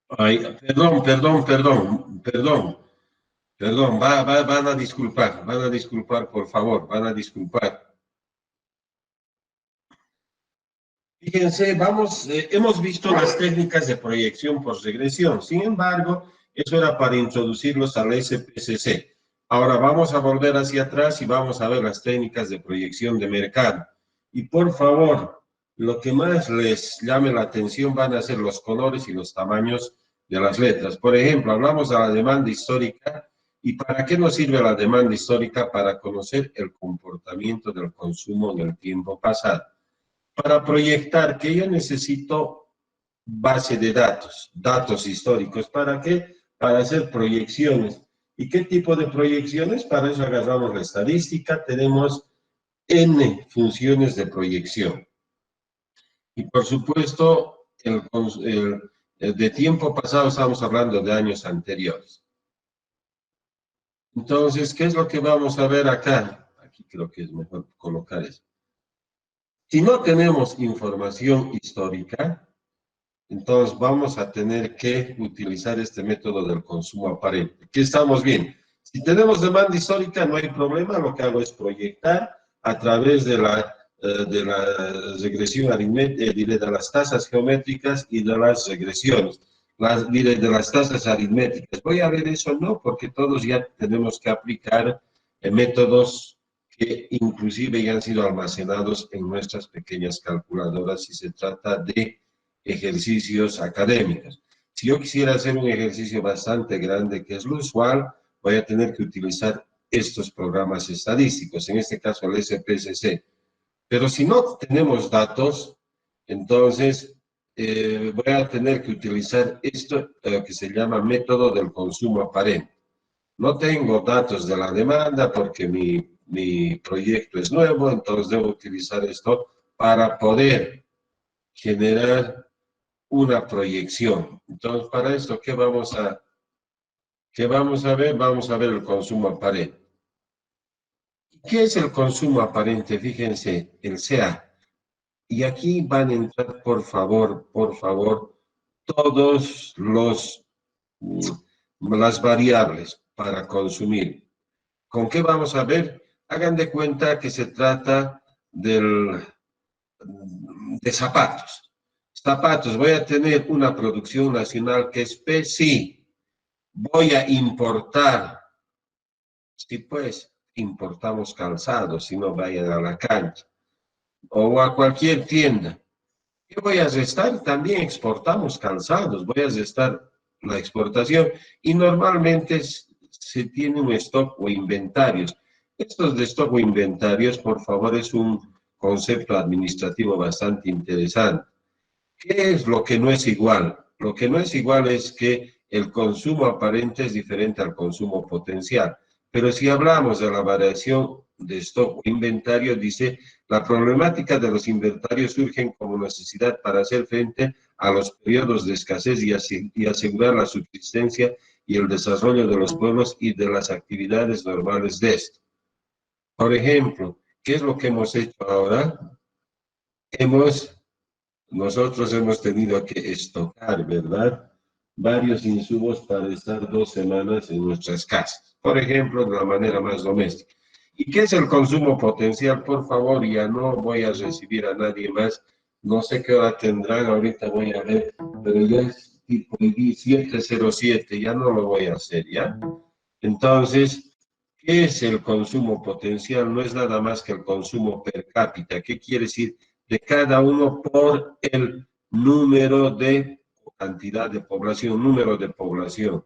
Ay, perdón, van a disculpar, por favor, van a disculpar. Fíjense, hemos visto las técnicas de proyección por regresión. Sin embargo, eso era para introducirlos al SPSS. Ahora vamos a volver hacia atrás y vamos a ver las técnicas de proyección de mercado. Y por favor, lo que más les llame la atención van a ser los colores y los tamaños de las letras. Por ejemplo, hablamos de la demanda histórica. ¿Y para qué nos sirve la demanda histórica? Para conocer el comportamiento del consumo en el tiempo pasado. Para proyectar que yo necesito base de datos, datos históricos. ¿Para qué? Para hacer proyecciones. ¿Y qué tipo de proyecciones? Para eso agarramos la estadística, tenemos N funciones de proyección. Y por supuesto, de tiempo pasado estamos hablando de años anteriores. Entonces, ¿qué es lo que vamos a ver acá? Aquí creo que es mejor colocar eso. Si no tenemos información histórica, entonces vamos a tener que utilizar este método del consumo aparente. ¿Qué estamos viendo? Si tenemos demanda histórica, no hay problema, lo que hago es proyectar a través de la regresión aritmética, de las tasas geométricas y de las regresiones, de las tasas aritméticas. ¿Voy a ver eso? No, porque todos ya tenemos que aplicar métodos que inclusive ya han sido almacenados en nuestras pequeñas calculadoras si se trata de ejercicios académicos. Si yo quisiera hacer un ejercicio bastante grande, que es lo usual, voy a tener que utilizar estos programas estadísticos, en este caso el SPSS. Pero si no tenemos datos, entonces voy a tener que utilizar esto que se llama método del consumo aparente. No tengo datos de la demanda porque mi proyecto es nuevo, entonces debo utilizar esto para poder generar una proyección. Entonces, para esto, ¿qué vamos a ver? Vamos a ver el consumo aparente. ¿Qué es el consumo aparente? Fíjense, el CA. Y aquí van a entrar, por favor, todos las variables para consumir. ¿Con qué vamos a ver? Hagan de cuenta que se trata de zapatos. Zapatos, voy a tener una producción nacional que es P, sí. Voy a importar. Sí, pues, importamos calzados, si no vayan a la cancha. O a cualquier tienda. ¿Qué voy a restar? También exportamos calzados. Voy a restar la exportación. Y normalmente se tiene un stock o inventarios. Estos de stock o inventarios, por favor, es un concepto administrativo bastante interesante. ¿Qué es lo que no es igual? Lo que no es igual es que el consumo aparente es diferente al consumo potencial. Pero si hablamos de la variación de stock o inventario, dice, la problemática de los inventarios surge como necesidad para hacer frente a los periodos de escasez y asegurar la subsistencia y el desarrollo de los pueblos y de las actividades normales de esto. Por ejemplo, ¿qué es lo que hemos hecho ahora? Nosotros hemos tenido que estocar, ¿verdad? Varios insumos para estar 2 semanas en nuestras casas. Por ejemplo, de la manera más doméstica. ¿Y qué es el consumo potencial? Por favor, ya no voy a recibir a nadie más. No sé qué hora tendrán, ahorita voy a ver, pero ya es tipo 7:07, ya no lo voy a hacer, ¿ya? Entonces, ¿qué es el consumo potencial? No es nada más que el consumo per cápita. ¿Qué quiere decir? De cada uno por el número de cantidad de población, número de población.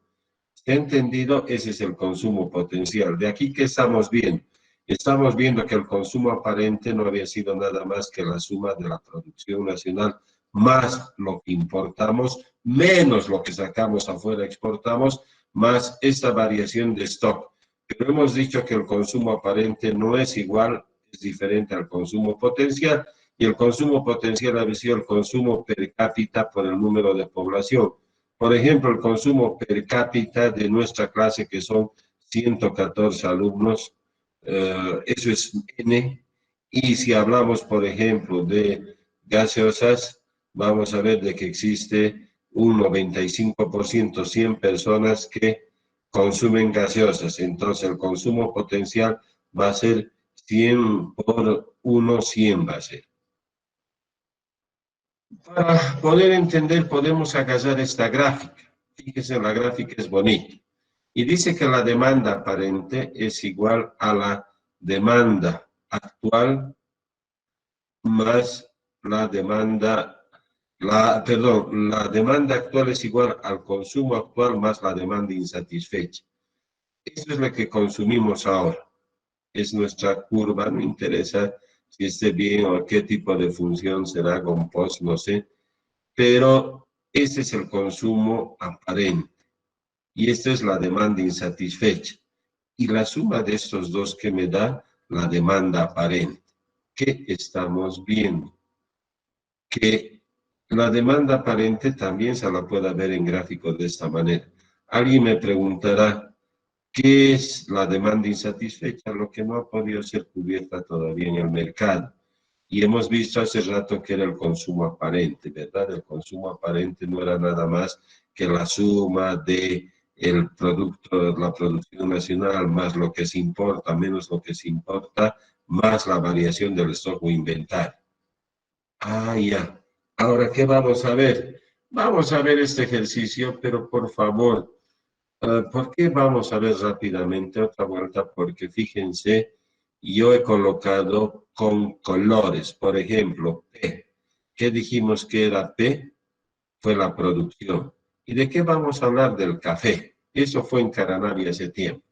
¿Está entendido? Ese es el consumo potencial. De aquí, ¿qué estamos viendo? Estamos viendo que el consumo aparente no había sido nada más que la suma de la producción nacional más lo que importamos, menos lo que sacamos afuera, exportamos, más esta variación de stock. Pero hemos dicho que el consumo aparente no es igual, es diferente al consumo potencial, y el consumo potencial ha sido el consumo per cápita por el número de población. Por ejemplo, el consumo per cápita de nuestra clase, que son 114 alumnos, eso es N. Y si hablamos, por ejemplo, de gaseosas, vamos a ver de que existe un 95%, 100 personas que consumen gaseosas. Entonces el consumo potencial va a ser 100 por 1, 100 va a ser. Para poder entender, podemos agarrar esta gráfica. Fíjese, la gráfica es bonita. Y dice que la demanda aparente es igual a la demanda actual más la demanda, la demanda actual es igual al consumo actual más la demanda insatisfecha. Eso es lo que consumimos ahora. Es nuestra curva, no interesa si esté bien o qué tipo de función será con post, no sé, pero ese es el consumo aparente y esta es la demanda insatisfecha. Y la suma de estos dos que me da la demanda aparente. ¿Qué estamos viendo? Que la demanda aparente también se la puede ver en gráfico de esta manera. Alguien me preguntará, ¿qué es la demanda insatisfecha? Lo que no ha podido ser cubierta todavía en el mercado. Y hemos visto hace rato que era el consumo aparente, ¿verdad? El consumo aparente no era nada más que la suma de el producto, la producción nacional, más lo que se importa, menos lo que se importa, más la variación del stock o inventario. Ah, ya. Ahora, ¿qué vamos a ver? Vamos a ver este ejercicio, pero por favor, ¿por qué vamos a ver rápidamente otra vuelta? Porque fíjense, yo he colocado con colores, por ejemplo, P. ¿Qué dijimos que era P? Fue la producción. ¿Y de qué vamos a hablar? Del café. Eso fue en Caranavi hace tiempo.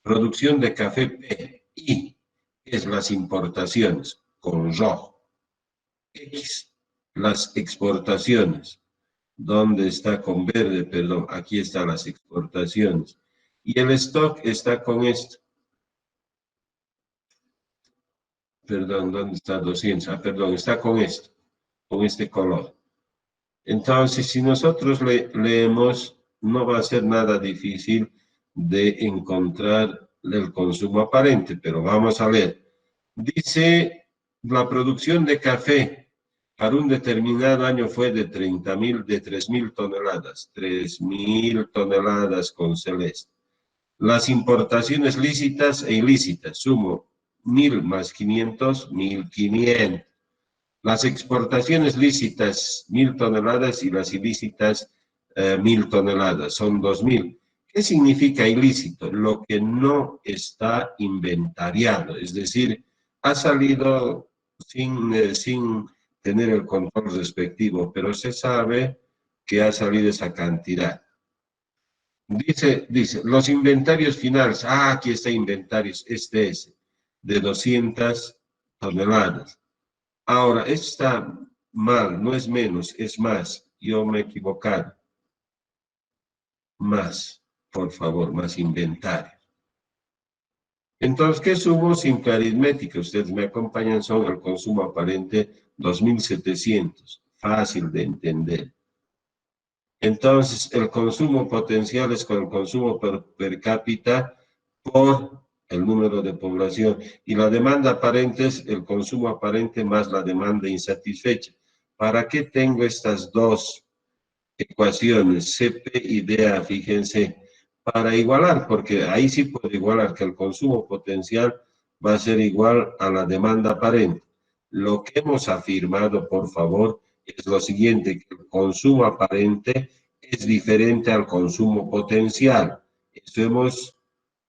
Producción de café P. Y es las importaciones, con rojo. X, las exportaciones. ¿Dónde está con verde? Perdón, aquí están las exportaciones. Y el stock está con esto. Perdón, ¿dónde está 200? Ah, perdón, está con esto, con este color. Entonces, si nosotros leemos, no va a ser nada difícil de encontrar el consumo aparente, pero vamos a ver. Dice, la producción de café para un determinado año fue de 30.000, de 3.000 toneladas, 3.000 toneladas con celeste. Las importaciones lícitas e ilícitas, sumo 1.000 más 500, 1.500. Las exportaciones lícitas, 1.000 toneladas y las ilícitas, 1.000 toneladas, son 2.000. ¿Qué significa ilícito? Lo que no está inventariado, es decir, ha salido sin tener el control respectivo, pero se sabe que ha salido esa cantidad. Dice, los inventarios finales, aquí está inventarios, este es de 200 toneladas. Ahora, esto está mal, no es menos, es más. Yo me he equivocado. Más, por favor, más inventario. Entonces, ¿qué sumo? Simple aritmética. Ustedes me acompañan, son el consumo aparente 2.700. Fácil de entender. Entonces, el consumo potencial es con el consumo per cápita por el número de población. Y la demanda aparente es el consumo aparente más la demanda insatisfecha. ¿Para qué tengo estas dos ecuaciones, CP y DA? Fíjense, para igualar, porque ahí sí puedo igualar que el consumo potencial va a ser igual a la demanda aparente. Lo que hemos afirmado, por favor, es lo siguiente, que el consumo aparente es diferente al consumo potencial. Eso hemos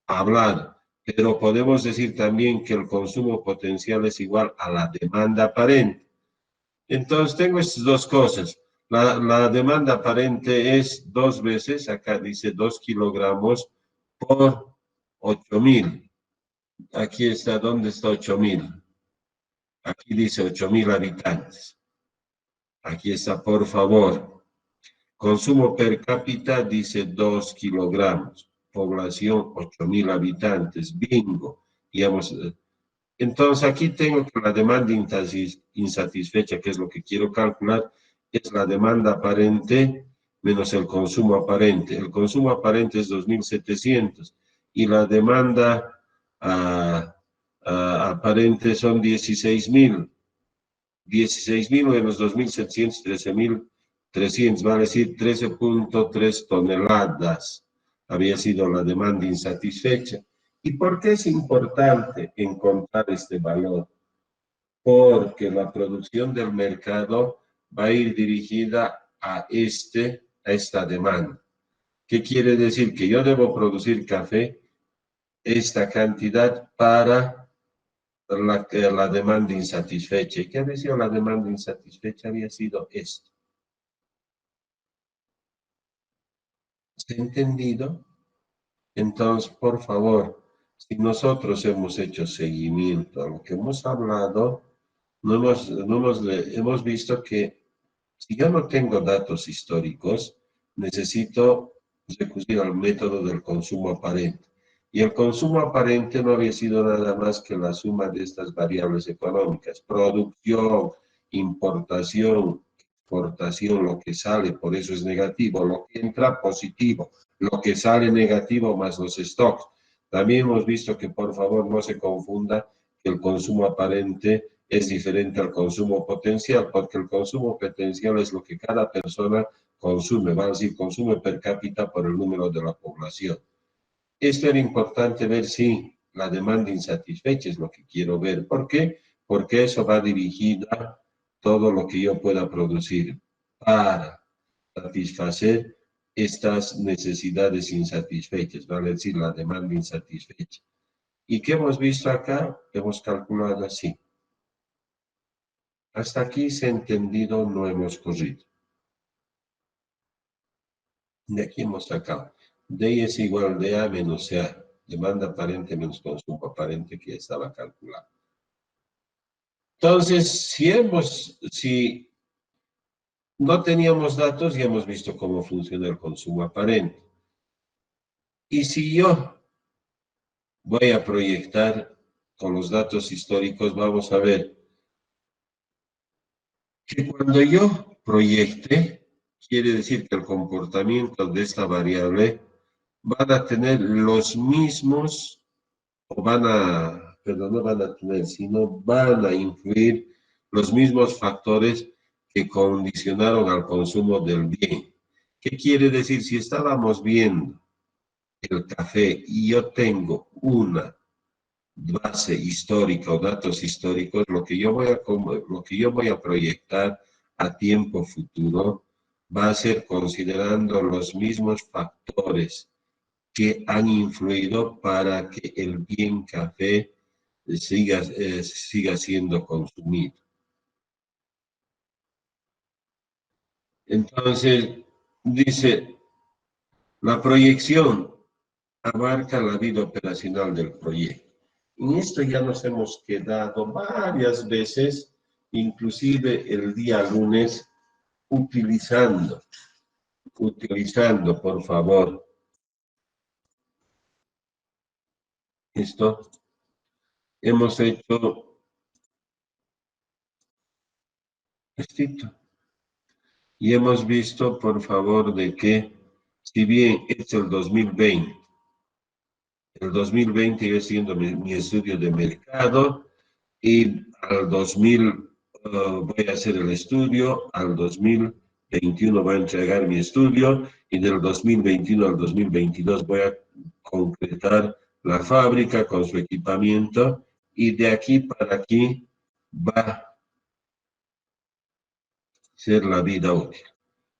hablado, pero podemos decir también que el consumo potencial es igual a la demanda aparente. Entonces tengo estas dos cosas. La demanda aparente es 2 veces, acá dice 2 kilogramos por 8.000. Aquí está, ¿dónde está 8.000? Aquí dice 8.000 habitantes. Aquí está, por favor. Consumo per cápita dice 2 kilogramos. Población 8.000 habitantes. Bingo. Digamos, entonces aquí tengo que la demanda insatisfecha, que es lo que quiero calcular, es la demanda aparente menos el consumo aparente. El consumo aparente es 2.700 y la demanda aparente son 16.000. 16.000 menos 2.700, 13.000, 300, vale decir 13.3 toneladas había sido la demanda insatisfecha. ¿Y por qué es importante encontrar este valor? Porque la producción del mercado va a ir dirigida a esta demanda. ¿Qué quiere decir? Que yo debo producir café esta cantidad para la demanda insatisfecha. ¿Y qué había sido la demanda insatisfecha? Había sido esto. ¿Se ha entendido? Entonces, por favor, si nosotros hemos hecho seguimiento a lo que hemos hablado, hemos visto que si yo no tengo datos históricos, necesito recurrir al método del consumo aparente. Y el consumo aparente no había sido nada más que la suma de estas variables económicas: producción, importación, exportación, lo que sale, por eso es negativo, lo que entra positivo, lo que sale negativo más los stocks. También hemos visto que, por favor, no se confunda que el consumo aparente es diferente al consumo potencial, porque el consumo potencial es lo que cada persona consume, va a decir, consume per cápita por el número de la población. Esto era importante ver si la demanda insatisfecha es lo que quiero ver. ¿Por qué? Porque eso va dirigida todo lo que yo pueda producir para satisfacer estas necesidades insatisfechas, vale decir, la demanda insatisfecha. ¿Y qué hemos visto acá? Hemos calculado así. Hasta aquí se ha entendido, no hemos corrido. De aquí hemos sacado. D es igual de A menos A. Demanda aparente menos consumo aparente, que ya estaba calculado. Entonces, si no teníamos datos, ya hemos visto cómo funciona el consumo aparente. Y si yo voy a proyectar con los datos históricos, vamos a ver que cuando yo proyecte, quiere decir que el comportamiento de esta variable van a tener los mismos, o perdón, no van a tener, sino van a influir los mismos factores que condicionaron al consumo del bien. ¿Qué quiere decir? Si estábamos viendo el café y yo tengo una base histórica o datos históricos, lo que yo voy a proyectar a tiempo futuro va a ser considerando los mismos factores que han influido para que el bien café siga siendo consumido. Entonces, dice, la proyección abarca la vida operacional del proyecto. En esto ya nos hemos quedado varias veces, inclusive el día lunes, utilizando, por favor, esto. Hemos hecho esto. Y hemos visto, por favor, de que, si bien es el 2020 yo haciendo mi estudio de mercado, y al 2000 voy a hacer el estudio, al 2021 voy a entregar mi estudio, y del 2021 al 2022 voy a concretar la fábrica con su equipamiento, y de aquí para aquí va a ser la vida útil.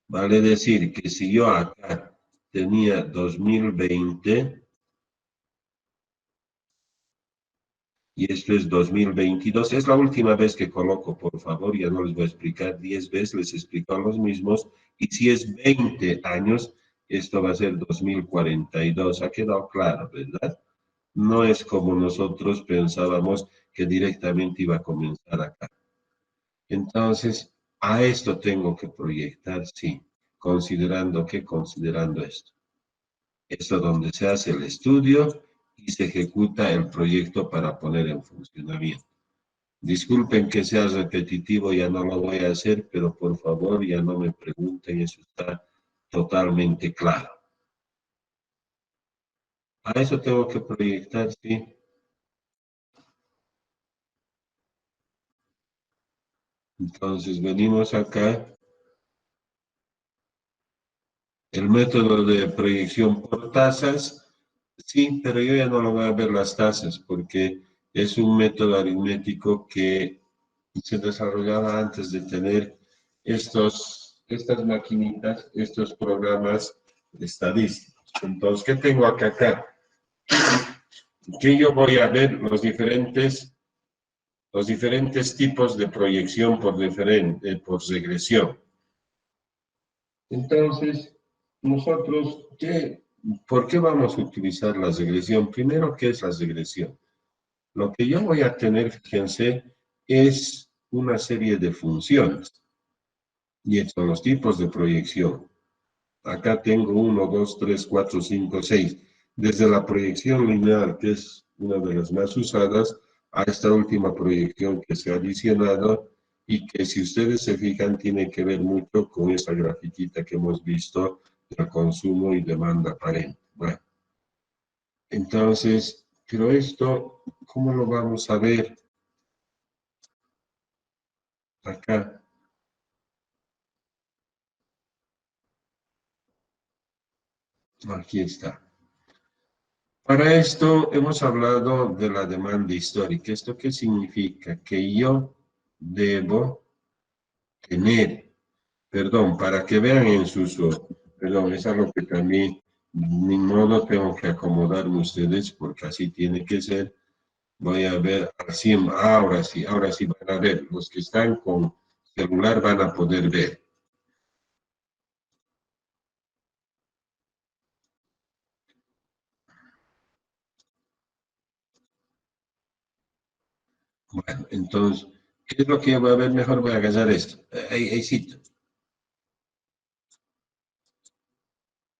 Vale decir que si yo acá tenía 2020 y esto es 2022, es la última vez que coloco, por favor, ya no les voy a explicar 10 veces, les explico los mismos, y si es 20 años, esto va a ser 2042, ha quedado claro, ¿verdad? No es como nosotros pensábamos que directamente iba a comenzar acá. Entonces, a esto tengo que proyectar, sí, considerando esto. Esto donde se hace el estudio y se ejecuta el proyecto para poner en funcionamiento. Disculpen que sea repetitivo, ya no lo voy a hacer, pero por favor ya no me pregunten, eso está totalmente claro. A eso tengo que proyectar, sí. Entonces venimos acá El método de proyección por tasas, sí, pero yo ya no lo voy a ver las tasas porque es un método aritmético que se desarrollaba antes de tener estas maquinitas, estos programas estadísticos. Entonces, ¿qué tengo acá? Que yo voy a ver los diferentes tipos de proyección por regresión. Entonces, nosotros, ¿por qué vamos a utilizar la regresión? Primero, ¿qué es la regresión? Lo que yo voy a tener, fíjense, es una serie de funciones. Y estos son los tipos de proyección. Acá tengo 1, 2, 3, 4, 5, 6. Desde la proyección lineal, que es una de las más usadas, a esta última proyección que se ha adicionado y que, si ustedes se fijan, tiene que ver mucho con esa grafiquita que hemos visto del consumo y demanda aparente. Bueno, entonces, pero esto, ¿cómo lo vamos a ver acá? Aquí está. Para esto hemos hablado de la demanda histórica. ¿Esto qué significa? Que yo debo tener, perdón, para que vean en perdón, es algo que también ni modo tengo que acomodarme ustedes porque así tiene que ser. Voy a ver, así, ahora sí van a ver. Los que están con celular van a poder ver. Bueno, entonces, ¿qué es lo que voy a ver? Mejor voy a agarrar esto. Ahí cito.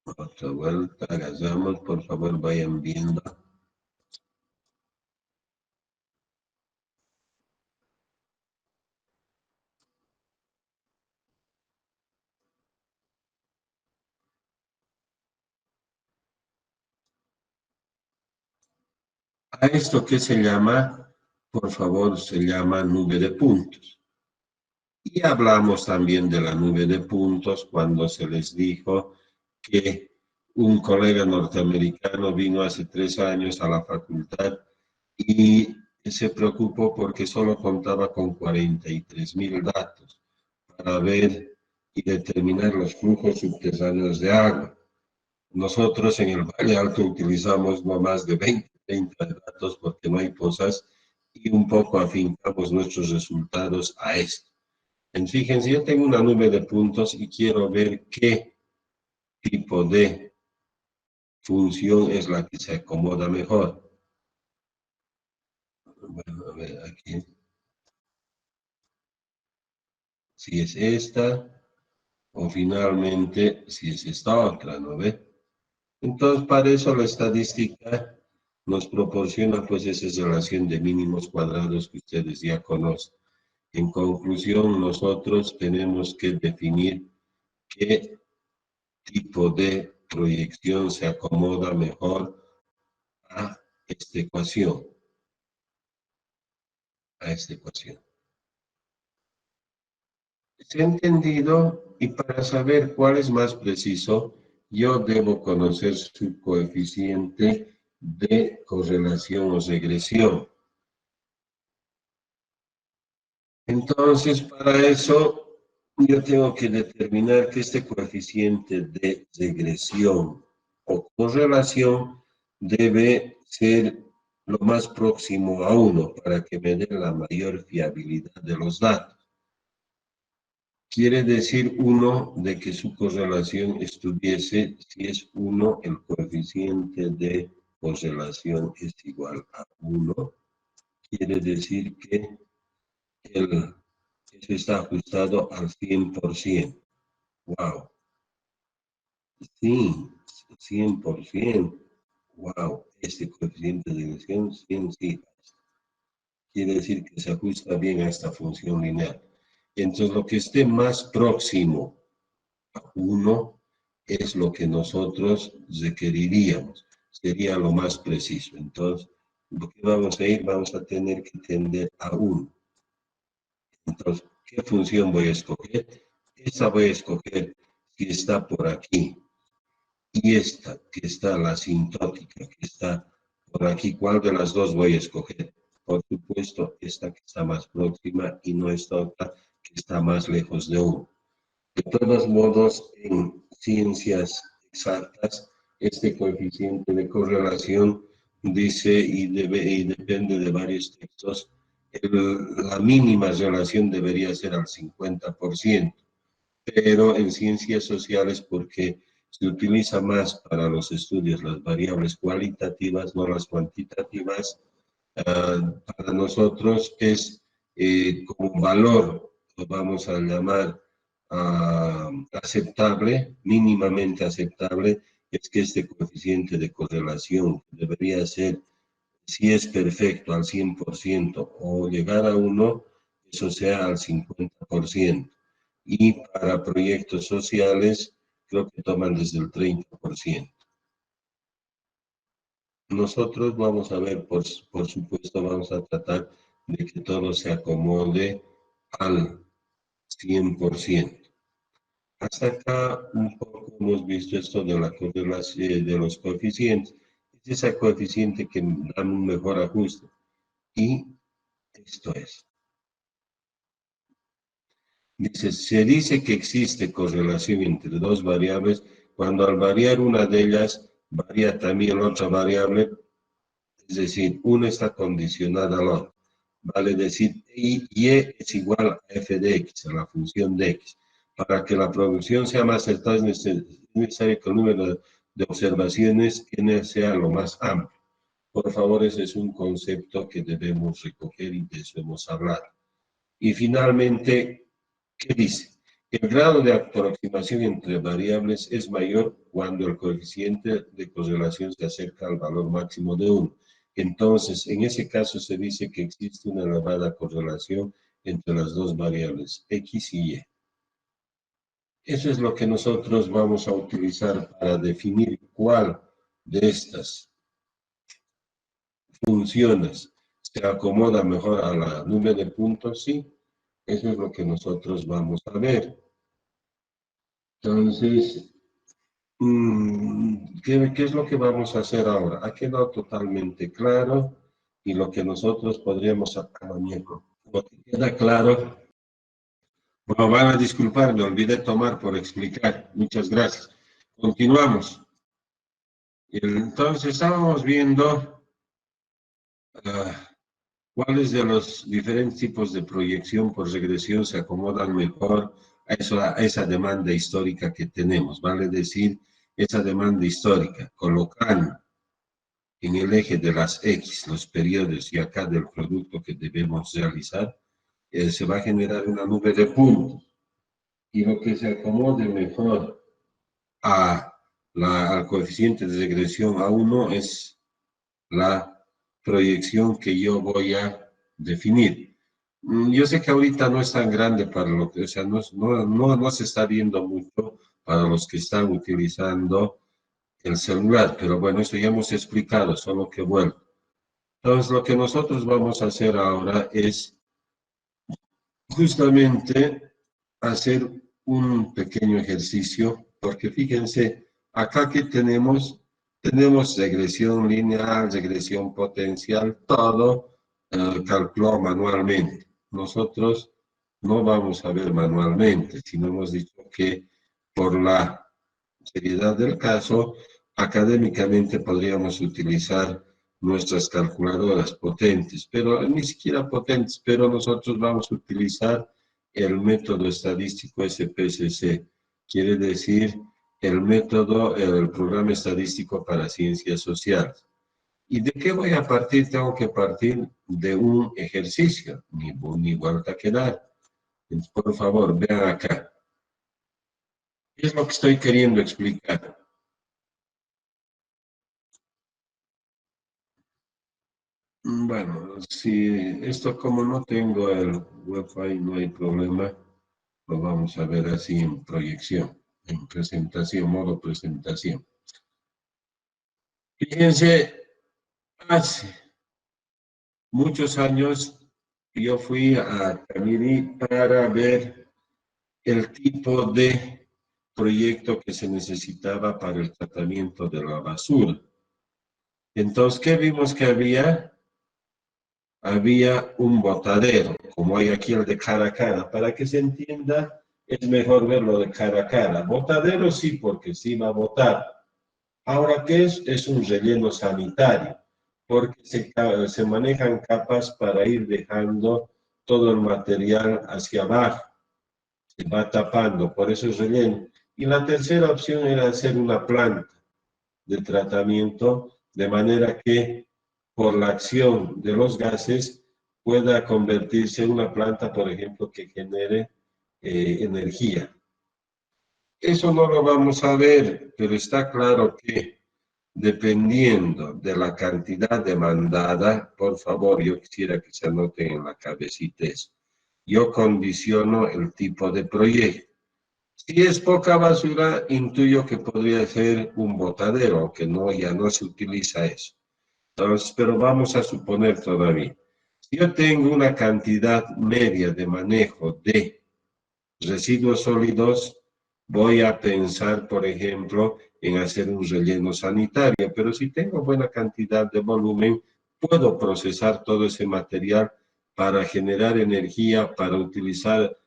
Otra vuelta, agarramos, por favor, vayan viendo. A esto que se llama, por favor, se llama nube de puntos. Y hablamos también de la nube de puntos cuando se les dijo que un colega norteamericano vino hace 3 años a la facultad y se preocupó porque solo contaba con 43,000 datos para ver y determinar los flujos subterráneos de agua. Nosotros en el Valle Alto utilizamos no más de 20, 30 datos porque no hay cosas y un poco afincamos nuestros resultados a esto. Fíjense, yo tengo una nube de puntos y quiero ver qué tipo de función es la que se acomoda mejor. Bueno, a ver aquí. Si es esta o finalmente si es esta otra, ¿no ve? Entonces, para eso la estadística nos proporciona pues esa relación de mínimos cuadrados que ustedes ya conocen. En conclusión, nosotros tenemos que definir qué tipo de proyección se acomoda mejor a esta ecuación, ¿Se ha entendido? Y para saber cuál es más preciso, yo debo conocer su coeficiente de correlación o regresión. Entonces, para eso, yo tengo que determinar que este coeficiente de regresión o correlación debe ser lo más próximo a 1 para que me dé la mayor fiabilidad de los datos. Quiere decir 1 de que su correlación estuviese, si es 1, el coeficiente de correlación es igual a 1. Quiere decir que eso está ajustado al 100%. ¡Wow! Sí, 100%. ¡Wow! Este coeficiente de desviación, 100, sí. Quiere decir que se ajusta bien a esta función lineal. Entonces, lo que esté más próximo a 1 es lo que nosotros requeriríamos. Sería lo más preciso. Entonces, lo que vamos a ir, vamos a tener que tender a 1. Entonces, ¿qué función voy a escoger? Esta voy a escoger si está por aquí. y esta, que está la asintótica, que está por aquí. ¿Cuál de las dos voy a escoger? Por supuesto, esta que está más próxima y no esta otra que está más lejos de uno. De todos modos, en ciencias exactas, este coeficiente de correlación dice y depende de varios textos, la mínima relación debería ser al 50%, pero en ciencias sociales, porque se utiliza más para los estudios las variables cualitativas, no las cuantitativas, para nosotros es como un valor, lo vamos a llamar aceptable, mínimamente aceptable, es que este coeficiente de correlación debería ser, si es perfecto, al 100% o llegar a 1, eso sea al 50%. Y para proyectos sociales, creo que toman desde el 30%. Nosotros vamos a ver, por supuesto, vamos a tratar de que todo se acomode al 100%. Hasta acá un poco hemos visto esto de la correlación de los coeficientes. Es ese coeficiente que da un mejor ajuste. Y esto es. Se dice que existe correlación entre dos variables cuando al variar una de ellas varía también la otra variable, es decir, una está condicionada a la otra. Vale decir, y es igual a f de x, a la función de x. Para que la producción sea más acertada es necesario que el número de observaciones n sea lo más amplio. Por favor, ese es un concepto que debemos recoger y de eso hemos hablado. Y finalmente, ¿qué dice? El grado de aproximación entre variables es mayor cuando el coeficiente de correlación se acerca al valor máximo de 1. Entonces, en ese caso se dice que existe una elevada correlación entre las dos variables, x y y. Eso es lo que nosotros vamos a utilizar para definir cuál de estas funciones se acomoda mejor a la nube de puntos, sí. Eso es lo que nosotros vamos a ver. Entonces, ¿qué es lo que vamos a hacer ahora? Ha quedado totalmente claro y lo que nosotros podríamos sacar, muñeco. Lo que queda claro, bueno, van a disculpar, me olvidé tomar por explicar. Muchas gracias. Continuamos. Entonces, estábamos viendo cuáles de los diferentes tipos de proyección por regresión se acomodan mejor a esa demanda histórica que tenemos, vale decir, esa demanda histórica, colocando en el eje de las X los periodos y acá del producto que debemos realizar, se va a generar una nube de puntos. Y lo que se acomode mejor al coeficiente de regresión a 1 es la proyección que yo voy a definir. Yo sé que ahorita no es tan grande para lo que, o sea, no se está viendo mucho para los que están utilizando el celular, pero bueno, eso ya hemos explicado, solo que bueno. Entonces, lo que nosotros vamos a hacer ahora es justamente hacer un pequeño ejercicio, porque fíjense, acá que tenemos regresión lineal, regresión potencial, todo calculado manualmente. Nosotros no vamos a ver manualmente, sino hemos dicho que por la seriedad del caso, académicamente podríamos utilizar nuestras calculadoras potentes, pero ni siquiera potentes, pero nosotros vamos a utilizar el método estadístico SPSS, quiere decir el programa estadístico para ciencias sociales. ¿Y de qué voy a partir? Tengo que partir de un ejercicio, ni vuelta que dar. Entonces, por favor, vean acá. ¿Qué es lo que estoy queriendo explicar? Bueno, si esto como no tengo el Wi-Fi, no hay problema, lo vamos a ver así en proyección, en presentación, modo presentación. Fíjense, hace muchos años yo fui a Camiri para ver el tipo de proyecto que se necesitaba para el tratamiento de la basura. Entonces, ¿qué vimos que había? Había un botadero, como hay aquí el de cara a cara. Para que se entienda, es mejor verlo de cara a cara. Botadero sí, porque sí va a botar. Ahora, ¿qué es? Es un relleno sanitario, porque se manejan capas para ir dejando todo el material hacia abajo. Se va tapando, por eso es relleno. Y la tercera opción era hacer una planta de tratamiento, de manera que por la acción de los gases pueda convertirse en una planta, por ejemplo, que genere energía. Eso no lo vamos a ver, pero está claro que dependiendo de la cantidad demandada, por favor, yo quisiera que se anoten en la cabecita eso. Yo condiciono el tipo de proyecto. Si es poca basura, intuyo que podría ser un botadero, aunque no, ya no se utiliza eso. Entonces, pero vamos a suponer todavía. Si yo tengo una cantidad media de manejo de residuos sólidos, voy a pensar, por ejemplo, en hacer un relleno sanitario, pero si tengo buena cantidad de volumen, puedo procesar todo ese material para generar energía, para utilizar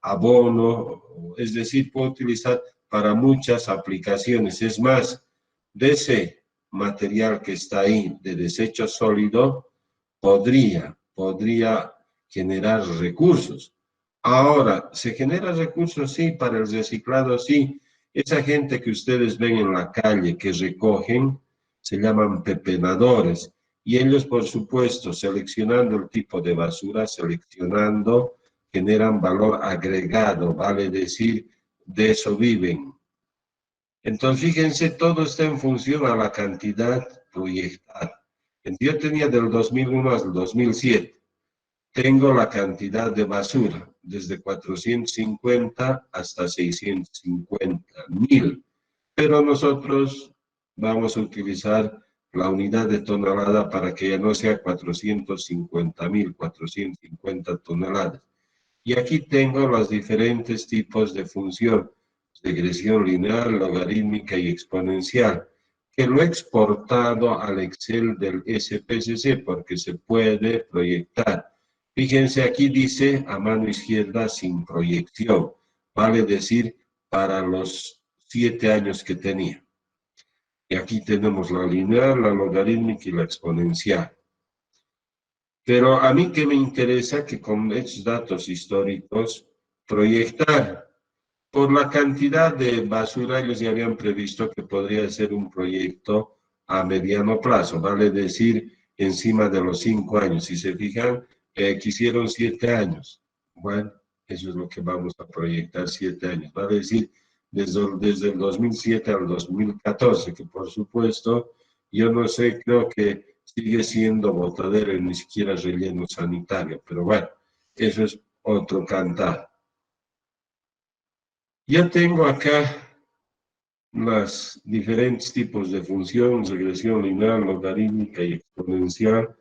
abono, es decir, puedo utilizar para muchas aplicaciones. Es más, de ese material que está ahí, de desecho sólido, podría generar recursos. Ahora, ¿se genera recursos? Sí, para el reciclado, sí. Esa gente que ustedes ven en la calle que recogen, se llaman pepenadores. Y ellos, por supuesto, seleccionando el tipo de basura, seleccionando, generan valor agregado, vale decir, de eso viven. Entonces, fíjense, todo está en función a la cantidad proyectada. Yo tenía del 2001 al 2007. Tengo la cantidad de basura, desde 450 hasta 650.000. Pero nosotros vamos a utilizar la unidad de tonelada para que ya no sea 450.000, 450 toneladas. Y aquí tengo los diferentes tipos de función, regresión lineal, logarítmica y exponencial, que lo he exportado al Excel del SPSS porque se puede proyectar. Fíjense, aquí dice a mano izquierda sin proyección, vale decir para los 7 años que tenía. Y aquí tenemos la lineal, la logarítmica y la exponencial. Pero a mí que me interesa que con estos datos históricos proyectar. Por la cantidad de basura, ellos ya habían previsto que podría ser un proyecto a mediano plazo, vale decir, encima de los 5 años. Si se fijan, quisieron 7 años. Bueno, eso es lo que vamos a proyectar, 7 años. Vale decir, desde el 2007 al 2014, que por supuesto, yo no sé, creo que sigue siendo botadero y ni siquiera relleno sanitario, pero bueno, eso es otro cantar. Ya tengo acá los diferentes tipos de función, regresión lineal, logarítmica y exponencial.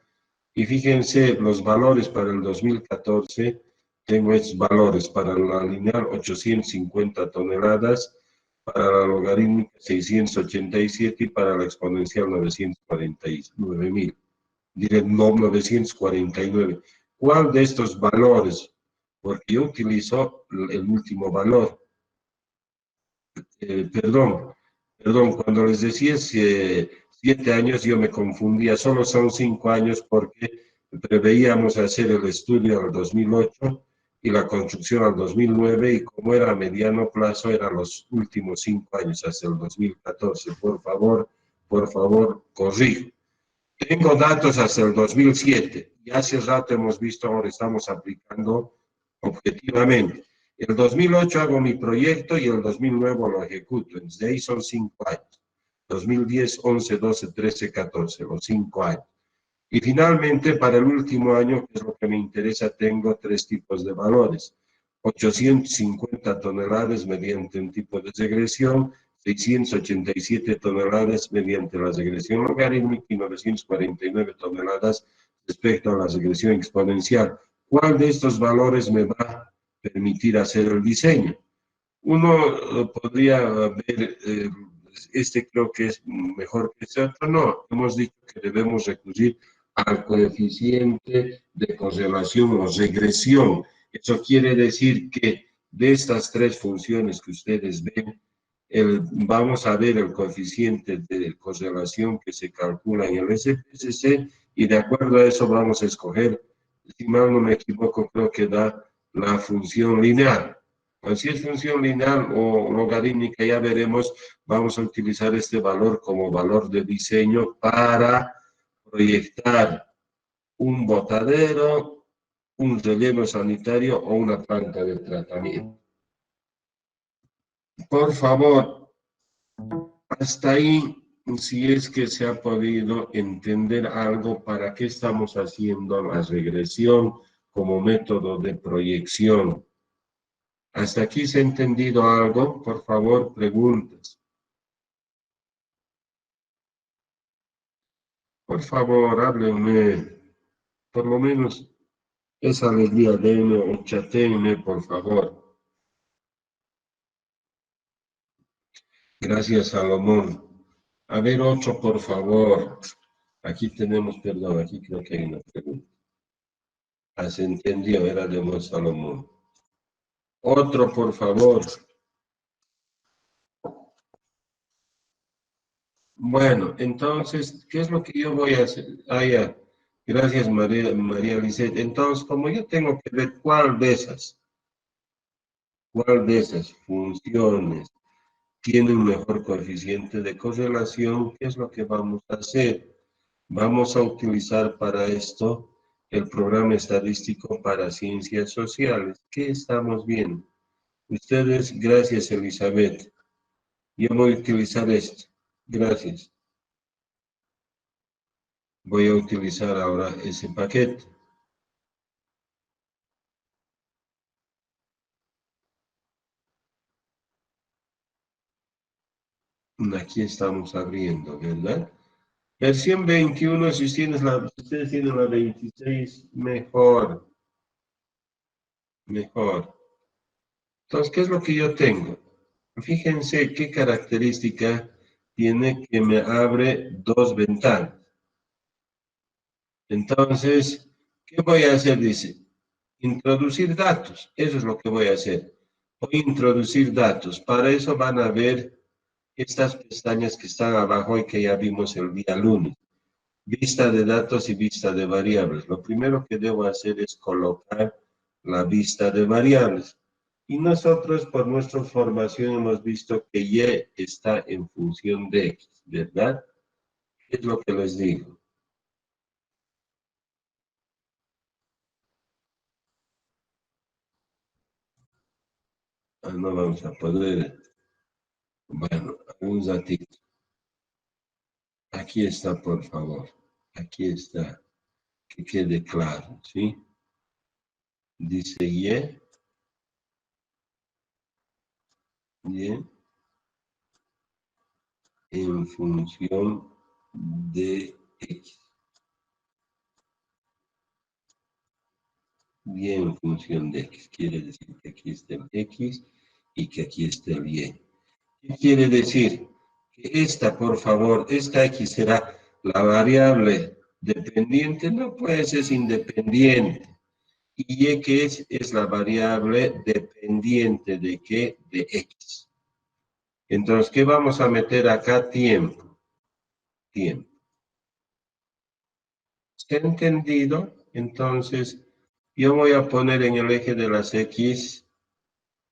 Y fíjense los valores para el 2014. Tengo estos valores para la lineal 850 toneladas, para la logarítmica 687 y para la exponencial 949.000. Diré no, 949. ¿Cuál de estos valores? Porque yo utilizo el último valor. Perdón, cuando les decía 7 años yo me confundía, solo son 5 años porque preveíamos hacer el estudio al 2008 y la construcción al 2009 y como era a mediano plazo eran los últimos 5 años hasta el 2014. Por favor, corrijo. Tengo datos hasta el 2007 y hace rato hemos visto, ahora estamos aplicando objetivamente. El 2008 hago mi proyecto y el 2009 lo ejecuto. Desde ahí son 5 años. 2010, 11, 12, 13, 14, los 5 años. Y finalmente, para el último año, que es lo que me interesa, tengo 3 tipos de valores. 850 toneladas mediante un tipo de regresión, 687 toneladas mediante la regresión logarítmica y 949 toneladas respecto a la regresión exponencial. ¿Cuál de estos valores me va a permitir hacer el diseño? Uno podría ver, este creo que es mejor que este otro. No, hemos dicho que debemos recurrir al coeficiente de correlación o regresión. Eso quiere decir que de estas tres funciones que ustedes ven, vamos a ver el coeficiente de correlación que se calcula en el SPSS y de acuerdo a eso vamos a escoger, si mal no me equivoco, creo que da la función lineal. Pues si es función lineal o logarítmica, ya veremos, vamos a utilizar este valor como valor de diseño para proyectar un botadero, un relleno sanitario o una planta de tratamiento. Por favor, hasta ahí, si es que se ha podido entender algo, para qué estamos haciendo la regresión como método de proyección. ¿Hasta aquí se ha entendido algo? Por favor, preguntas. Por favor, háblenme. Por lo menos esa alegría denme o chatéenme, por favor. Gracias, Salomón. A ver, otro, por favor. Aquí tenemos, perdón, aquí creo que hay una pregunta. Ah, se entendió, era de Salomón. Otro, por favor. Bueno, entonces, ¿qué es lo que yo voy a hacer? Ah, ya. Gracias, María Lisset. Entonces, como yo tengo que ver cuál de esas funciones tiene un mejor coeficiente de correlación, ¿qué es lo que vamos a hacer? Vamos a utilizar para esto el programa estadístico para ciencias sociales. ¿Qué estamos viendo? Ustedes, gracias, Elizabeth. Yo voy a utilizar esto. Gracias. Voy a utilizar ahora ese paquete. Aquí estamos abriendo, ¿verdad? Versión 21, si ustedes tienen la 26, mejor. Mejor. Entonces, ¿qué es lo que yo tengo? Fíjense qué característica tiene que me abre dos ventanas. Entonces, ¿qué voy a hacer? Dice, introducir datos. Eso es lo que voy a hacer. Voy a introducir datos. Para eso van a ver estas pestañas que están abajo y que ya vimos el día lunes. Vista de datos y vista de variables. Lo primero que debo hacer es colocar la vista de variables. Y nosotros, por nuestra formación, hemos visto que Y está en función de X, ¿verdad? ¿Qué es lo que les digo? Ah, no vamos a poder. Bueno, un ratito. Aquí está, por favor. Aquí está. Que quede claro, ¿sí? Dice Y en función de X. Y en función de X. Quiere decir que aquí está el X y que aquí está el Y. ¿Qué quiere decir? Que esta, por favor, esta X será la variable dependiente, no puede ser independiente. Y Y que es la variable dependiente de qué? De X. Entonces, ¿qué vamos a meter acá? Tiempo. Tiempo. ¿Se ha entendido? Entonces, yo voy a poner en el eje de las X,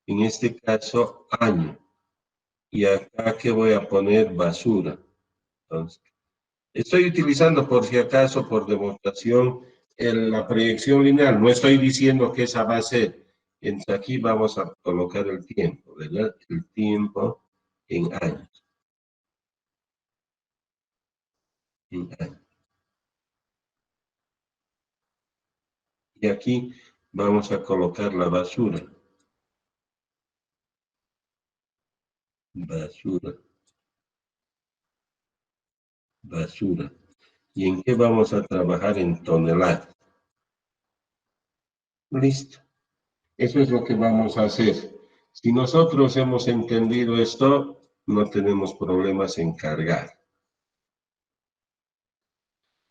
en este caso, año. Y acá, ¿qué voy a poner? Basura. Entonces, estoy utilizando, por si acaso, por demostración, la proyección lineal. No estoy diciendo que esa va a ser. Entonces, aquí vamos a colocar el tiempo, ¿verdad? El tiempo en años. En años. Y aquí vamos a colocar la basura. Basura. Basura. ¿Y en qué vamos a trabajar? En toneladas. Listo. Eso es lo que vamos a hacer. Si nosotros hemos entendido esto, no tenemos problemas en cargar.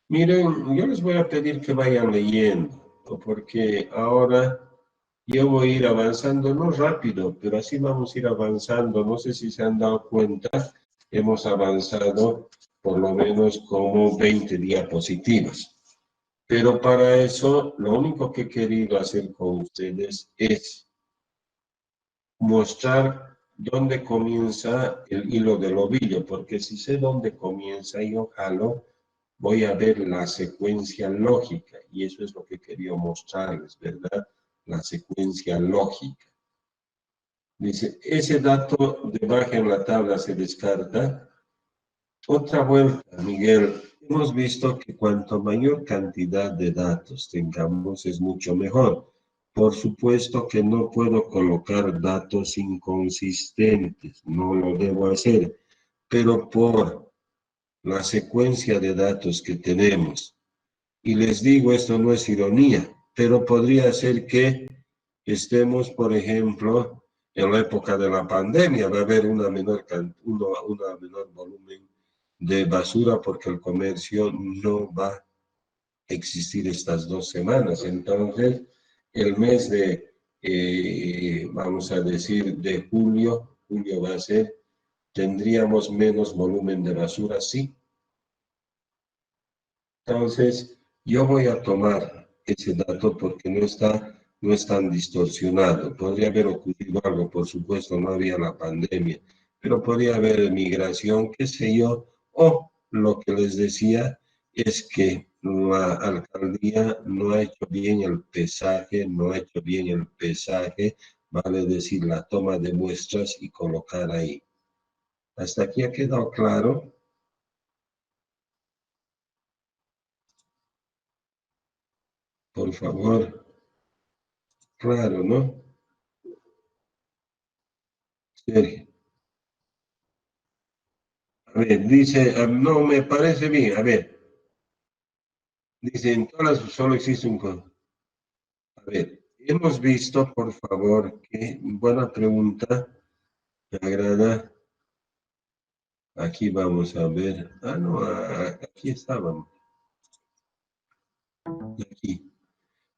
Miren, yo les voy a pedir que vayan leyendo, porque ahora yo voy a ir avanzando, no rápido, pero así vamos a ir avanzando. No sé si se han dado cuenta, hemos avanzado por lo menos como 20 diapositivas. Pero para eso, lo único que he querido hacer con ustedes es mostrar dónde comienza el hilo del ovillo, porque si sé dónde comienza y yo jalo, voy a ver la secuencia lógica, y eso es lo que quería mostrarles, ¿verdad? La secuencia lógica. Dice, ese dato debajo en la tabla se descarta. Otra vuelta, Miguel. Hemos visto que cuanto mayor cantidad de datos tengamos es mucho mejor. Por supuesto que no puedo colocar datos inconsistentes, no lo debo hacer, pero por la secuencia de datos que tenemos, y les digo, esto no es ironía, pero podría ser que estemos, por ejemplo, en la época de la pandemia, va a haber una menor volumen de basura porque el comercio no va a existir estas 2 semanas. Entonces, el mes de, vamos a decir, de julio va a ser, tendríamos menos volumen de basura, sí. Entonces, yo voy a tomar ese dato porque no es tan distorsionado. Podría haber ocurrido algo, por supuesto, no había la pandemia, pero podría haber migración, qué sé yo, o lo que les decía es que la alcaldía no ha hecho bien el pesaje, vale decir, la toma de muestras y colocar ahí. ¿Hasta aquí ha quedado claro? Por favor. Claro, ¿no? Sergio. A ver, dice, no me parece bien. A ver, dice, en todas solo existe un código. A ver, hemos visto, por favor, que buena pregunta, me agrada. Aquí vamos a ver. Ah, no, aquí estábamos.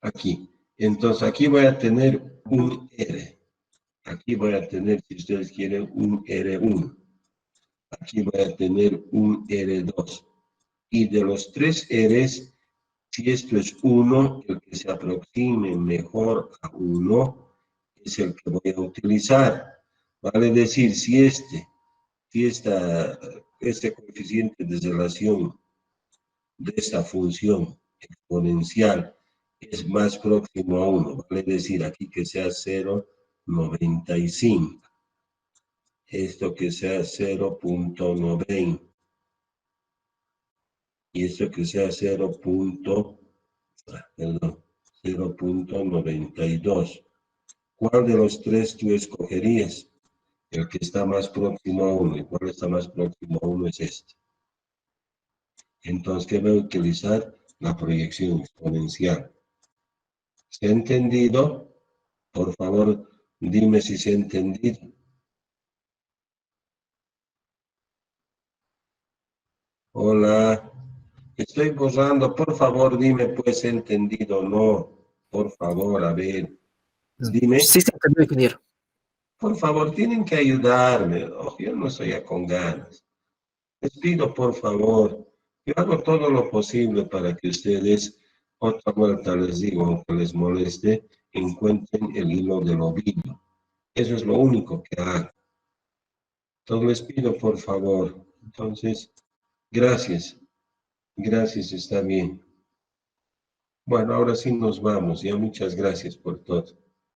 Aquí. Entonces, aquí voy a tener un R. Aquí voy a tener, si ustedes quieren, un R1. Aquí voy a tener un R2. Y de los 3 Rs, si esto es 1, el que se aproxime mejor a 1 es el que voy a utilizar. Vale decir, si este coeficiente de relación de esta función exponencial es más próximo a 1, vale decir aquí que sea 0,95. Esto que sea 0,90. Y esto que sea 0,92. ¿Cuál de los 3 tú escogerías? El que está más próximo a 1. ¿Y cuál está más próximo a 1 es este? Entonces, ¿qué voy a utilizar? La proyección exponencial. ¿Se ha entendido? Por favor, dime si se ha entendido. Hola. Estoy borrando. Por favor, dime, pues, ¿he entendido o no? Por favor, a ver. Dime. Sí, se entendió, ingeniero. Por favor, tienen que ayudarme. Oh, yo no estoy con ganas. Les pido, por favor, yo hago todo lo posible para que ustedes, otra vuelta les digo, aunque les moleste, encuentren el hilo del ovillo. Eso es lo único que hago. Entonces les pido, por favor. Entonces, gracias. Gracias, está bien. Bueno, ahora sí nos vamos. Ya muchas gracias por todo.